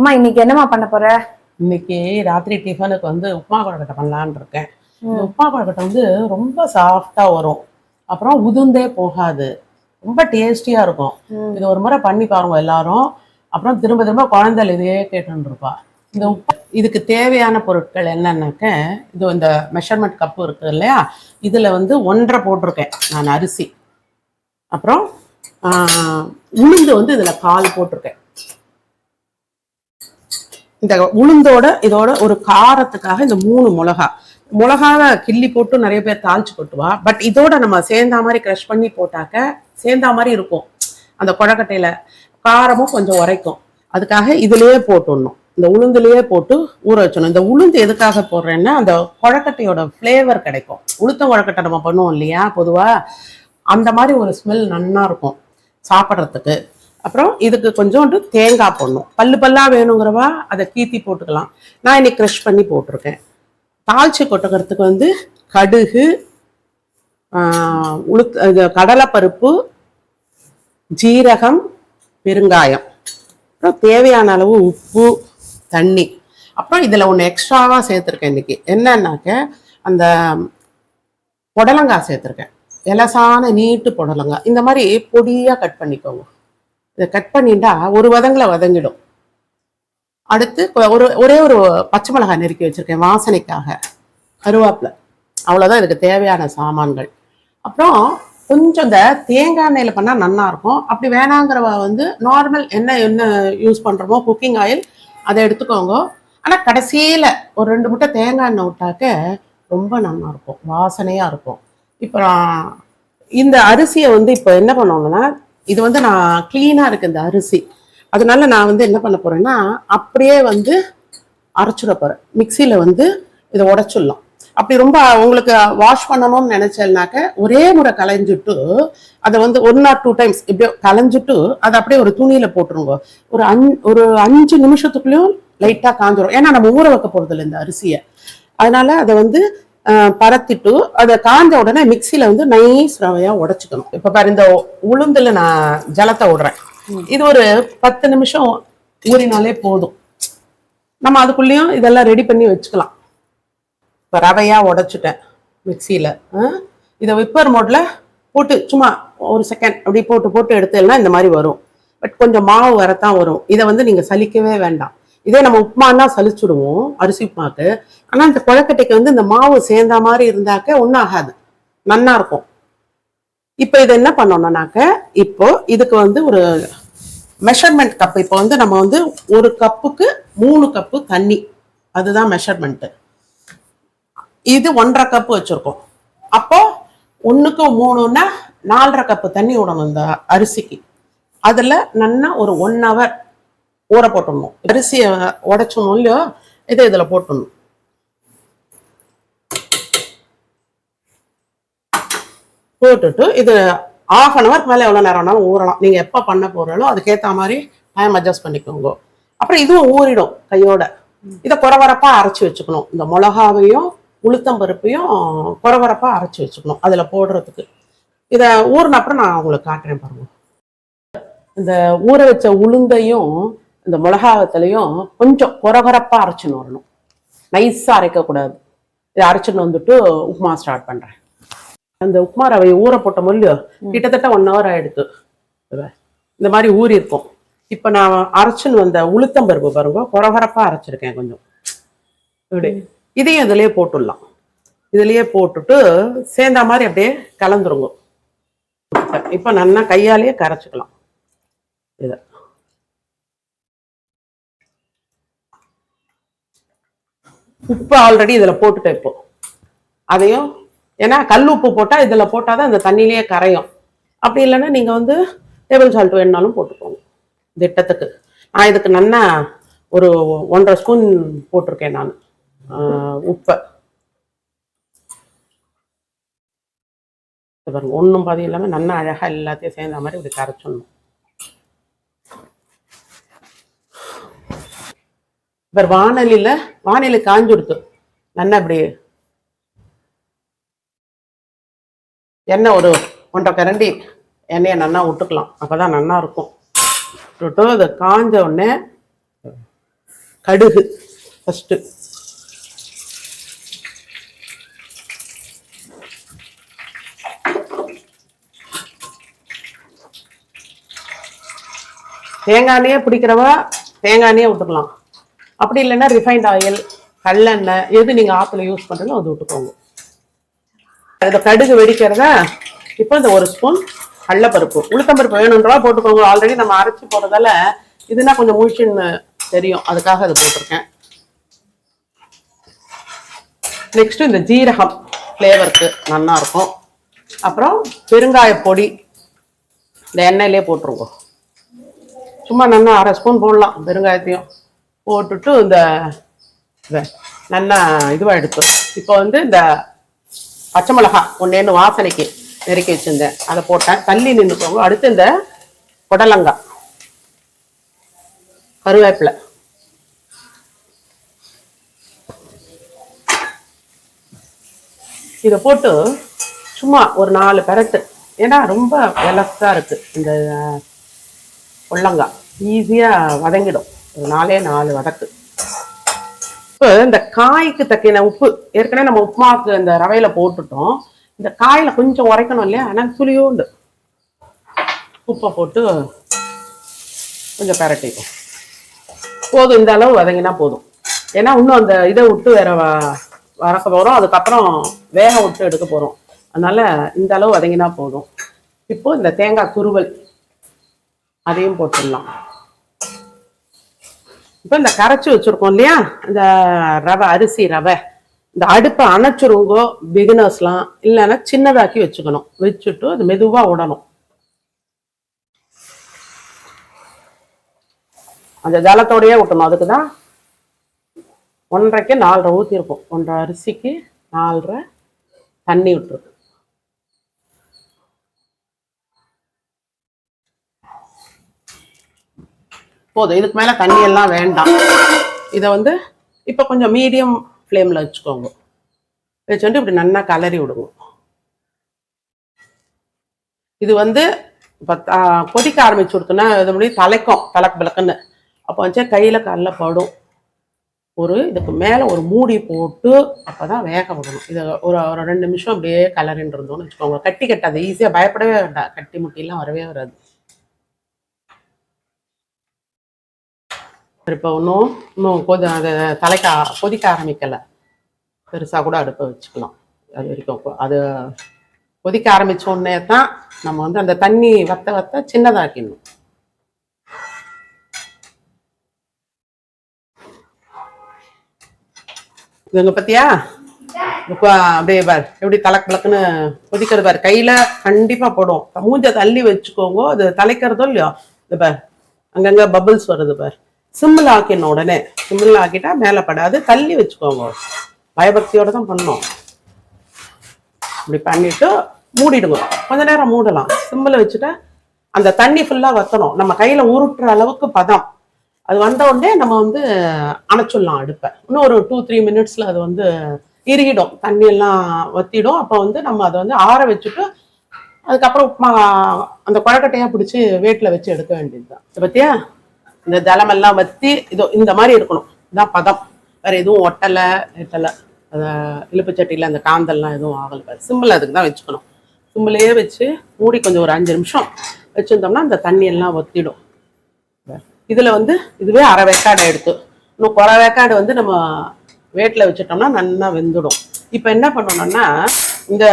அம்மா இன்னைக்கு என்னம்மா பண்ண போற? இன்னைக்கு ராத்திரி டிஃபனுக்கு வந்து உப்புமா கொழுக்கட்டை பண்ணலான்னு இருக்கேன். இந்த உப்புமா கொழுக்கட்டை வந்து ரொம்ப சாஃப்டா வரும், அப்புறம் உதிர்ந்தே போகாது, ரொம்ப டேஸ்டியா இருக்கும். இது ஒரு முறை பண்ணி பாருங்க எல்லாரும். அப்புறம் திரும்ப திரும்ப குழந்தைகள் இதையே கேட்டுன்னு இருப்பா. இந்த இதுக்கு தேவையான பொருட்கள் என்னன்னாக்க, இது இந்த மெஷர்மெண்ட் கப்பு இருக்கு இல்லையா, இதுல வந்து 1.5 போட்டிருக்கேன் நான் அரிசி. அப்புறம் உளுந்து வந்து இதுல 1/4 போட்டிருக்கேன். இந்த உளுந்தோட இதோட ஒரு காரத்துக்காக இந்த 3 மிளகாவை கிள்ளி போட்டு நிறைய பேர் தாளிச்சு கொட்டுவா. பட் இதோட நம்ம சேர்ந்தா மாதிரி க்ரஷ் பண்ணி போட்டாக்க சேர்ந்தா மாதிரி இருக்கும். அந்த கொழக்கட்டையில காரமும் கொஞ்சம் உரைக்கும். அதுக்காக இதுலயே போட்டுடணும், இந்த உளுந்துலயே போட்டு ஊற வச்சணும். இந்த உளுந்து எதுக்காக போடுறேன்னா அந்த கொழக்கட்டையோட ஃப்ளேவர் கிடைக்கும். உளுத்தம் கொழக்கட்டை நம்ம பண்ணுவோம் இல்லையா பொதுவா, அந்த மாதிரி ஒரு ஸ்மெல் நல்லா இருக்கும் சாப்பிட்றதுக்கு. அப்புறம் இதுக்கு கொஞ்சோண்டு தேங்காய் போடணும், பல்லு பல்லா வேணுங்கிறவா அதை கீத்தி போட்டுக்கலாம். நான் இன்னைக்கு க்ரஷ் பண்ணி போட்டிருக்கேன். தாளிச்சு கொட்டுக்கிறதுக்கு வந்து கடுகு, கடலைப்பருப்பு, ஜீரகம், பெருங்காயம், அப்புறம் தேவையான அளவு உப்பு, தண்ணி. அப்புறம் இதில் ஒன்று எக்ஸ்ட்ராவாக சேர்த்துருக்கேன் இன்னைக்கு. என்னன்னாக்க அந்த புடலங்காய் சேர்த்துருக்கேன். எலசான நீட்டு புடலங்காய் இந்த மாதிரி பொடியாக கட் பண்ணிக்கோங்க. இதை கட் பண்ணிட்டா ஒரு வதங்கில் வதங்கிடும். அடுத்து ஒரே ஒரு பச்சை மிளகாய் நெருக்கி வச்சிருக்கேன் வாசனைக்காக, கருவேப்பிலை. அவ்வளோதான் இதுக்கு தேவையான சாமான்கள். அப்புறம் கொஞ்சம் இந்த தேங்காய் எண்ணெயில் பண்ணால் நல்லா இருக்கும். அப்படி வேணாங்கிறவ வந்து நார்மல் என்ன யூஸ் பண்ணுறோமோ குக்கிங் ஆயில் அதை எடுத்துக்கோங்க. ஆனால் கடைசியில் ஒரு 2 முட்டை தேங்காய் எண்ணெய் விட்டாக்க ரொம்ப நல்லா இருக்கும், வாசனையாக இருக்கும். இப்போ இந்த அரிசியை வந்து இப்போ என்ன பண்ணுவாங்கன்னா, இது வந்து நான் கிளீனாக இருக்கு இந்த அரிசி, அதனால நான் வந்து என்ன பண்ண போறேன்னா அப்படியே வந்து அரைச்சுட போறேன். மிக்சியில் வந்து இதை உடைச்சிடலாம். அப்படி ரொம்ப உங்களுக்கு வாஷ் பண்ணணும்னு நினைச்சேன்னாக்க ஒரே முறை களைஞ்சிட்டு அதை வந்து 1 or 2 டைம்ஸ் இப்படியோ களைஞ்சிட்டு அதை அப்படியே ஒரு துணியில போட்டுருங்க. ஒரு 5 நிமிஷத்துக்குள்ளேயும் லைட்டாக காஞ்சிரும். ஏன்னா நம்ம ஊற வைக்க போறது இல்லை இந்த அரிசியை. அதனால அதை வந்து பரத்திட்டு அதை காஞ்ச உடனே மிக்சியில வந்து நைஸ் ரவையா உடைச்சுக்கணும். இப்ப பாரு, இந்த உளுந்துல நான் ஜலத்தை விடுறேன். இது ஒரு 10 நிமிஷம் ஊறினாலே போதும். நம்ம அதுக்குள்ளேயும் இதெல்லாம் ரெடி பண்ணி வச்சுக்கலாம். இப்போ ரவையா உடைச்சிட்டேன் மிக்சியில. இதை விப்பர் மோட்ல போட்டு சும்மா ஒரு செகண்ட் அப்படி போட்டு எடுத்தேன்னா இந்த மாதிரி வரும். பட் கொஞ்சம் மாவு வரத்தான் வரும். இதை வந்து நீங்க சலிக்கவே வேண்டாம். இதே நம்ம உப்புமானா சலிச்சுடுவோம் அரிசி உப்புமாக்கு. ஆனா இந்த கொழக்கட்டைக்கு வந்து இந்த மாவு சேர்ந்த மாதிரி இருந்தாக்க ஒன்றும் ஆகாது, நல்லா இருக்கும். இப்போ இதை என்ன பண்ணணும்னாக்க, இப்போ இதுக்கு வந்து ஒரு மெஷர்மெண்ட் கப். இப்போ வந்து நம்ம வந்து 1 கப்புக்கு 3 கப்பு தண்ணி, அதுதான் மெஷர்மெண்ட்டு. இது 1.5 கப்பு வச்சிருக்கோம். அப்போ 1க்கு 3ன்னா 4.5 கப்பு தண்ணி விடணும் இந்த அரிசிக்கு. அதுல நல்லா ஒரு 1 hour ஊற போட்டுடணும். அரிசியை உடைச்சணும் இல்லையோ, இதை இதுல போட்டுடணும். போட்டுட்டு இது 1/2 hour மேலே எவ்வளோ நேரம் வேணாலும் ஊறலாம். நீங்க எப்போ பண்ண போறாலோ அதுக்கேற்ற மாதிரி டைம் அட்ஜஸ்ட் பண்ணிக்கோங்க. அப்புறம் இதுவும் ஊறிடும் கையோட. இதை குறவரப்பா அரைச்சி வச்சுக்கணும். இந்த மிளகாவையும் உளுத்தம்பருப்பையும் குறவரப்பா அரைச்சி வச்சுக்கணும் அதுல போடுறதுக்கு. இதை ஊறின அப்புறம் நான் உங்களுக்கு காட்டுறேன் பாருங்க. இந்த ஊற வச்ச உளுந்தையும் இந்த மிளகாவத்திலையும் கொஞ்சம் குறவரப்பா அரைச்சின்னு வரணும், நைஸா அரைக்கக்கூடாது. இதை அரைச்சின்னு வந்துட்டு உப்புமா ஸ்டார்ட் பண்றேன். அந்த உப்புமா ரவையை ஊற போட்ட மொழியோ கிட்டத்தட்ட 1 hour ஆயிடுத்து. இந்த மாதிரி ஊறி இருக்கும். இப்ப நான் அரைச்சுன்னு வந்த உளுத்தம்பருப்பு பாருங்க, குறவரப்பா அரைச்சிருக்கேன் கொஞ்சம். இப்படி இதையும் இதுலயே போட்டுடலாம். இதுலயே போட்டுட்டு சேர்ந்த மாதிரி அப்படியே கலந்துருங்க. இப்ப நல்லா கையாலேயே கரைச்சிக்கலாம். இதை உப்பு ஆல்ரெடி இதுல போட்டுட்டேன் இப்போ. அதையும் ஏன்னா கல் உப்பு போட்டா இதுல போட்டாதான் இந்த தண்ணியிலேயே கரையும். அப்படி இல்லைன்னா நீங்க வந்து டேபிள் சால்ட் வேணுனாலும் போட்டுக்கோங்க திட்டத்துக்கு. நான் இதுக்கு நல்லா ஒரு 1.5 ஸ்பூன் போட்டிருக்கேன் நான் உப்பை. பாருங்க, ஒன்றும் பாதி இல்லாம நல்லா அழகா எல்லாத்தையும் சேர்ந்த மாதிரி இப்படி கரைச்சிடணும். இப்போ வானிலை காஞ்சுடுத்து. நல்லா இப்படி எண்ணெய் ஒரு 1.5 கரண்டி எண்ணெயை நல்லா விட்டுக்கலாம். அப்போதான் நல்லா இருக்கும். விட்டுட்டு அதை காஞ்ச உடனே கடுகு ஃபஸ்ட்டு. தேங்காய் எண்ணெயே பிடிக்கிறவா தேங்காய் எண்ணெயே விட்டுக்கலாம். அப்படி இல்லைன்னா ரிஃபைண்ட் ஆயில், கல்லெண்ணெய், எது நீங்கள் ஆற்றுல யூஸ் பண்ணுறீங்களோ அது விட்டுக்கோங்க. இதை கடுகு வெடிக்கிறதா இப்போ இந்த 1 ஸ்பூன் கடலைப்பருப்பு, உளுத்தம்பருப்பு வேணுன்றவா போட்டுக்கோங்க. ஆல்ரெடி நம்ம அரைச்சி போடுறதால இதுனா கொஞ்சம் முழிச்சுன்னு தெரியும், அதுக்காக அது போட்டிருக்கேன். நெக்ஸ்ட் இந்த ஜீரகம் ஃப்ளேவருக்கு நல்லா இருக்கும். அப்புறம் பெருங்காய பொடி இந்த எண்ணெயிலே போட்டுருங்க. சும்மா நல்லா 1/2 ஸ்பூன் போடலாம். பெருங்காயத்தையும் போட்டுட்டு இந்த நல்லா இதுவாக எடுத்து இப்போ வந்து இந்த பச்சை மிளகாய் ஒன்று வாசனைக்கு நெருக்கி வச்சுருந்தேன், அதை போட்டேன். தள்ளி நின்றுக்கோங்க. அடுத்து இந்த புடலங்காய், கருவேப்பிலை, இதை போட்டு சும்மா ஒரு 4 பெரட்டு. ஏன்னா ரொம்ப வெலஸாக இருக்குது இந்த புடலங்காய், ஈஸியாக வதங்கிடும். ஒரு 4 வதக்கு. இப்போ இந்த காய்க்கு தக்கின உப்பு ஏற்கனவே நம்ம உப்புமாவுக்கு இந்த ரவையில போட்டுட்டோம். இந்த காயில கொஞ்சம் உரைக்கணும் இல்லையா, ஆனால் துளியோண்டு உப்பை போட்டு கொஞ்சம் பரட்டிக்கும் போதும். இந்த அளவு வதங்கினா போதும். ஏன்னா இன்னும் அந்த இதை விட்டு வேற வறக்க போகிறோம், அதுக்கப்புறம் வேக விட்டு எடுக்க போகிறோம். அதனால இந்த அளவு வதங்கினா போதும். இப்போ இந்த தேங்காய் துருவல் அதையும் போட்டுடலாம். இப்போ இந்த கரைச்சி வச்சிருக்கோம் இல்லையா இந்த ரவை, அரிசி ரவை, இந்த அடுப்பை அணைச்சிருங்கோ பிகினர்ஸ்லாம். இல்லைன்னா சின்னதாக்கி வச்சுக்கணும். வச்சுட்டு அது மெதுவாக விடணும். அந்த ஜலத்தோடையே விட்டணும். அதுக்கு தான் 1.5க்கு 4.5 ஊற்றிருக்கும். 1.5 அரிசிக்கு 4.5 தண்ணி விட்டுருக்கு. போதும், இதுக்கு மேலே தண்ணி எல்லாம் வேண்டாம். இதை வந்து இப்போ கொஞ்சம் மீடியம் ஃப்ளேமில் வச்சுக்கோங்க. வச்சுட்டு இப்படி நல்லா கலரி விடுங்க. இது வந்து இப்போ கொதிக்க ஆரம்பிச்சு கொடுத்தோன்னா இது முன்னாடி தலைக்கும் தலக்கு விளக்குன்னு. அப்போ வச்சா கையில் கல்ல படும். இதுக்கு மேலே ஒரு மூடி போட்டு அப்போ தான் வேக விடணும். இதை ஒரு 2 நிமிஷம் அப்படியே கலரின்னு இருந்தோம்னு வச்சுக்கோங்க. கட்டி கட்டாது, ஈஸியாக பயப்படவே வேண்டாம். கட்டி முட்டிலாம் வரவே வராது. இப்போ இன்னும் அது கொதிக்க ஆரம்பிக்கலை. பெருசாக கூட அடுப்பை வச்சுக்கலாம். அது வரைக்கும் அது கொதிக்க ஆரம்பித்த உடனே தான் நம்ம வந்து அந்த தண்ணி வத்த சின்னதாக்கிடணும். இதுங்க பத்தியா இப்போ அப்படியே பார் எப்படி தலக்கு விளக்குன்னு கொதிக்கிறது பாரு. கையில கண்டிப்பா போடும். மூஞ்ச தள்ளி வச்சுக்கோங்க. அது தலைக்கிறதோ இல்லையோ இது பார் அங்கங்க பபிள்ஸ் வருது பார். சிம்மில் ஆக்கிடணும். உடனே சிம்மில் ஆக்கிட்டா மேலே படாது. தள்ளி வச்சுக்கோங்க. பயபக்தியோட தான் பண்ணணும். இப்படி பண்ணிட்டு மூடிடுங்க. கொஞ்ச நேரம் மூடலாம். சிம்மில் வச்சுட்டா அந்த தண்ணி ஃபுல்லாக வற்றணும். நம்ம கையில் உருட்டுற அளவுக்கு பதம் அது வந்த உடனே நம்ம வந்து அணைச்சிடலாம் அடுப்பை. இன்னும் ஒரு 2-3 மினிட்ஸில் அது வந்து இறுகிடும். தண்ணியெல்லாம் வற்றிடும். அப்போ வந்து நம்ம அதை வந்து ஆற வச்சுட்டு அதுக்கப்புறம் உப்புமா அந்த குழக்கட்டையாக பிடிச்சி வேட்டில் வச்சு எடுக்க வேண்டியது தான். இதை பற்றியா இந்த ஜலமெல்லாம் வற்றி இந்த மாதிரி இருக்கணும். இதான் பதம். வேறு எதுவும் ஒட்டலை எட்டலை. அதை இழுப்புச்சட்டியில் அந்த காந்தல்லாம் எதுவும் ஆகலை. சிம்பிள் அதுக்கு தான் வச்சுக்கணும். சிம்பிளையே வச்சு மூடி கொஞ்சம் ஒரு 5 நிமிஷம் வச்சுருந்தோம்னா அந்த தண்ணியெல்லாம் வற்றிடும். இதில் வந்து இதுவே அரை வேக்காடு எடுத்து இன்னும் குறை வேக்காடு வந்து நம்ம வேட்டில் வச்சுட்டோம்னா நல்லா வெந்துடும். இப்போ என்ன பண்ணணும்னா இந்த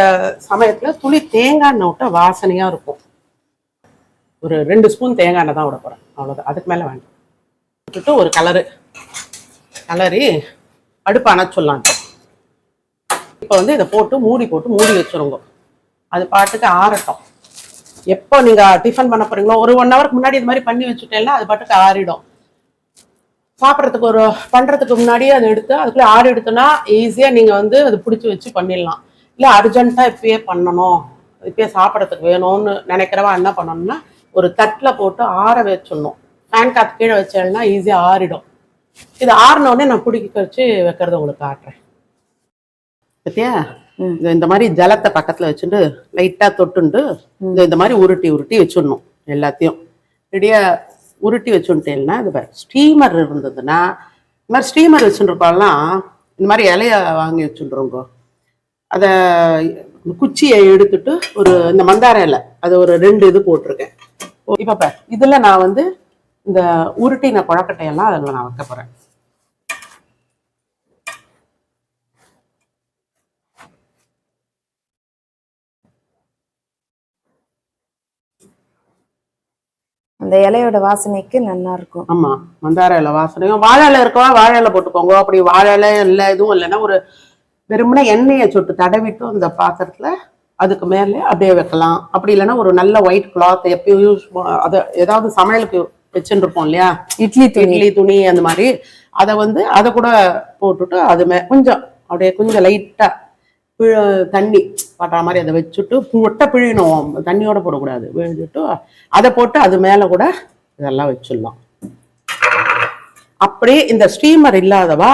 சமயத்தில் துளி தேங்காய் எண்ணெய் விட்ட வாசனையாக இருக்கும். ஒரு 2 ஸ்பூன் தேங்காய் எண்ணெய் தான் விட போகிறேன். அவ்வளோதான், அதுக்கு மேலே வேண்டாம். விட்டுட்டு ஒரு கலரி அடுப்பு அணைச்சிடலாம். இப்போ வந்து இதை மூடி வச்சுருங்க. அது பாட்டுக்கு ஆறட்டும். எப்போ நீங்கள் டிஃபன் பண்ண போகிறீங்களோ ஒரு 1 ஹவருக்கு முன்னாடி இது மாதிரி பண்ணி வச்சுட்டேன்னா அது பாட்டுக்கு ஆறிடும். சாப்பிட்றதுக்கு பண்ணுறதுக்கு முன்னாடியே அதை எடுத்து அதுக்குள்ளே ஆறி எடுத்தோன்னா ஈஸியாக நீங்கள் வந்து அது பிடிச்சி வச்சு பண்ணிடலாம். இல்லை அர்ஜென்ட்டாக இப்பயே பண்ணணும், இப்பயே சாப்பிட்றதுக்கு வேணும்னு நினைக்கிறவா என்ன பண்ணணும்னா ஒரு தட்டில் போட்டு ஆற வச்சிடணும். ஃபேன் காற்று கீழே வச்சேன்னா ஈஸியாக ஆறிடும். இது ஆறினோடனே நான் பிடிக்க வச்சு வைக்கிறத உங்களுக்கு காட்டுறேன். பத்தியா இந்த மாதிரி ஜலத்தை பக்கத்தில் வச்சுட்டு லைட்டாக தொட்டுண்டு இந்த மாதிரி உருட்டி வச்சுடணும். எல்லாத்தையும் ரெடியாக உருட்டி வச்சுட்டேன்னா இது ஸ்டீமர் இருந்ததுன்னா இந்த மாதிரி ஸ்டீமர் வச்சுருப்பாலாம் இந்த மாதிரி இலைய வாங்கி வச்சுருங்க. அதை குச்சியை எடுத்துட்டு ஒரு இந்த மந்தார இலை அது ஒரு 2 இது போட்டிருக்கேன். இப்போ இதில் நான் வந்து இந்த உருட்டின கொழக்கட்டையெல்லாம் அதில் நான் வைக்க போகிறேன். அந்த இலையோட வாசனைக்கு நல்லா இருக்கும். ஆமா, மந்தார இலை வாசனையும். வாழை இலை இருக்கவா வாழை இலை போட்டுக்கோங்க. அப்படி வாழை இலை இல்லை எதுவும் இல்லைன்னா ஒரு வெறுமனே எண்ணெயை சொட்டு தடவிட்டு அந்த பாத்திரத்துல அதுக்கு மேலே அப்படியே வைக்கலாம். அப்படி இல்லைன்னா ஒரு நல்ல ஒயிட் கிளாத் எப்பயும் யூஸ் அதை ஏதாவது சமையலுக்கு வச்சுட்டு இருப்போம் இல்லையா, இட்லி துணி அந்த மாதிரி, அதை வந்து அதை கூட போட்டுட்டு அது கொஞ்சம் அப்படியே கொஞ்சம் லைட்டா தண்ணி படுற மாதிரி அதை வச்சுட்டு ஒட்ட பிழியணும், தண்ணியோட போடக்கூடாது, விழுந்துட்டு அதை போட்டு அது மேல கூட இதெல்லாம் வச்சிடலாம். அப்படியே இந்த ஸ்டீமர் இல்லாதவா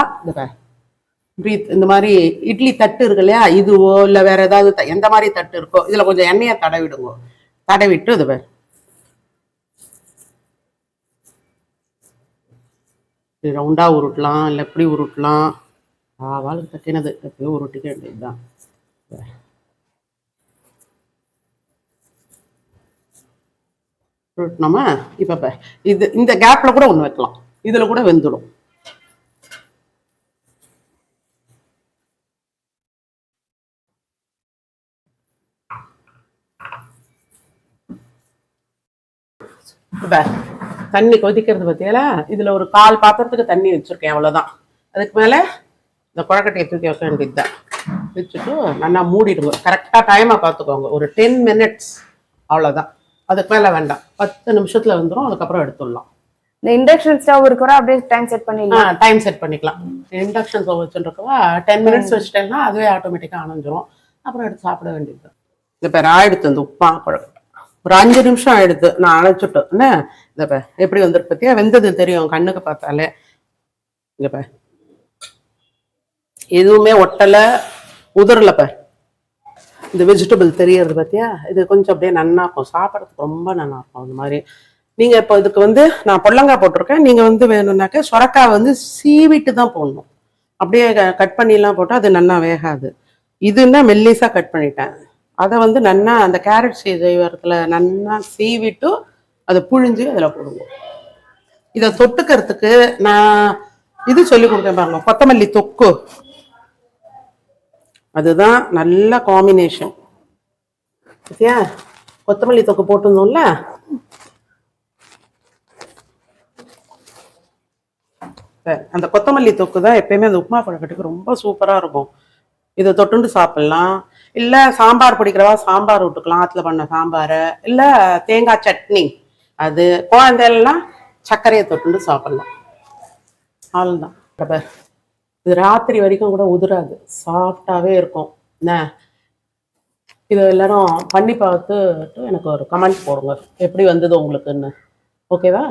இந்த மாதிரி இட்லி தட்டு இருக்கு இல்லையா, இதுவோ இல்லை வேற ஏதாவது எந்த மாதிரி தட்டு இருக்கோ இதுல கொஞ்சம் எண்ணெயை தடவிடுங்க. தடவிட்டு இது ரவுண்டா உருட்டலாம், இல்லை எப்படி உருட்டலாம். வாளுக்கு தட்டினது எப்பயோ உருட்டிக்க வேண்டியதுதான். உருட்டினோமா, இப்ப இது இந்த கேப்ல கூட ஒண்ணு வைக்கலாம், இதுல கூட வெந்துடும். தண்ணி கொதிக்கிறது பத்தியால இதுல ஒரு 1/4 பாத்திரத்துக்கு தண்ணி வச்சிருக்கேன், அவ்வளவுதான். அதுக்கு மேல இந்த கொழக்கட்டையை தூக்கி வைக்க வேண்டியதுதான். வச்சுட்டு நல்லா மூடிடுங்க. கரெக்டா டைமா பார்த்துக்கோங்க, ஒரு 10 மினிட்ஸ் அவ்வளவுதான். அதுக்கு மேல வேண்டாம், 10 நிமிஷத்துல வந்துடும். அதுக்கப்புறம் எடுத்துடலாம். இந்த இண்டக்ஷன் ஸ்டவ் இருக்கிற அப்படியே டைம் செட் பண்ணிடலாம். டைம் செட் பண்ணிக்கலாம். இண்டக்ஷன் ஸ்டவ் வச்சுருக்கவா 10 மினிட்ஸ் வச்சுட்டேன்னா அதுவே ஆட்டோமேட்டிக்காக அணைஞ்சிரும். அப்புறம் எடுத்து சாப்பிட வேண்டியது. இந்த பேர் ஆயிடுத்து இந்த உப்பா கொழக்கட்டை. ஒரு 5 நிமிஷம் ஆயிடுத்து நான் அழைச்சிட்டு. என்ன இந்த பேர் எப்படி வந்துருக்கு பத்தியா, வெந்தது தெரியும் கண்ணுக்கு பார்த்தாலே. இந்த பேர் எதுவுமே ஒட்டலை உதிரல பேர். இந்த வெஜிடபிள் தெரியறது பத்தியா, இது கொஞ்சம் அப்படியே நன்னா இருக்கும், சாப்பிட்றதுக்கு ரொம்ப நல்லா இருக்கும். அந்த மாதிரி நீங்க இப்போ இதுக்கு வந்து நான் பொடலங்காய் போட்டிருக்கேன். நீங்க வந்து வேணும்னாக்க சொரக்காய் வந்து சீவிட்டு தான் போடணும். அப்படியே கட் பண்ணிலாம் போட்டால் அது நன்னா வேகாது. இதுன்னா மெல்லிசா கட் பண்ணிட்டேன். அதை வந்து நன்னா அந்த கேரட் செய்வரத்துல நன்னா சீவிட்டு அதை புழிஞ்சு அதில் போடுவோம். இதை தொட்டுக்கிறதுக்கு நான் இது சொல்லி கொடுத்தேன் பாருங்க, கொத்தமல்லி தொக்கு. அதுதான் நல்ல காம்பினேஷன். சரியா, கொத்தமல்லி தொக்கு போட்டிருந்தோம்ல, அந்த கொத்தமல்லி தொக்கு தான் எப்பயுமே அந்த உப்புமா கொழக்கட்டைக்கு ரொம்ப சூப்பரா இருக்கும். இதை தொட்டுண்டு சாப்பிடலாம். இல்ல சாம்பார் பிடிக்கிறவா சாம்பார் விட்டுக்கலாம், ஆத்துல பண்ண சாம்பாரை. இல்ல தேங்காய் சட்னி, அது குழந்தைலாம் சர்க்கரையை தொட்டுண்டு சாப்பிடலாம். அவ்வளவுதான். இது ராத்திரி வரைக்கும் கூட உதிராது, சாஃப்டாவே இருக்கும். என்ன இது எல்லாரும் பண்ணி பார்த்துட்டு எனக்கு ஒரு கமெண்ட் போடுங்க எப்படி வந்தது உங்களுக்குன்னு. ஓகேவா?